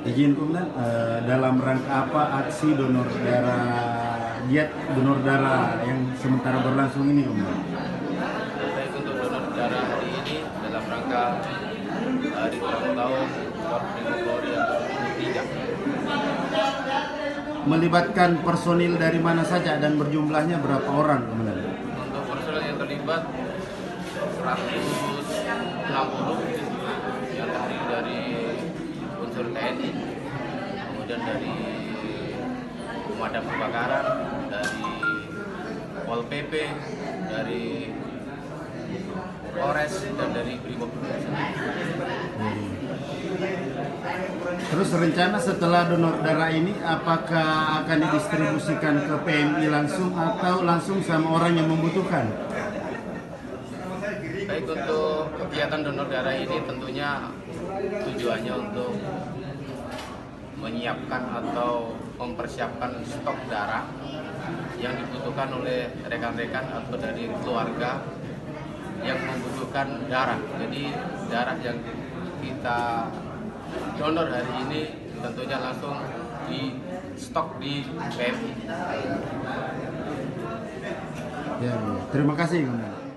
Izin Komandan, dalam rangka apa aksi donor darah, giat donor darah yang sementara berlangsung ini, Komandan? Baik, untuk donor darah hari ini dalam rangka hari ulang tahun Korps Polri yang ke-23. Melibatkan personil dari mana saja dan berjumlahnya berapa orang, Komandan? Untuk personel yang terlibat 160 yang terdiri dari unsur TNI, kemudian dari pemadam kebakaran, dari Pol PP, dari Polres, dan dari Brimob. Terus rencana setelah donor darah ini apakah akan didistribusikan ke PMI langsung atau langsung sama orang yang membutuhkan? Baik, untuk kegiatan donor darah ini tentunya tujuannya untuk menyiapkan atau mempersiapkan stok darah yang dibutuhkan oleh rekan-rekan atau dari keluarga yang membutuhkan darah. Jadi darah yang kita donor hari ini tentunya langsung di stok di PMI. Ya, terima kasih, Komandan.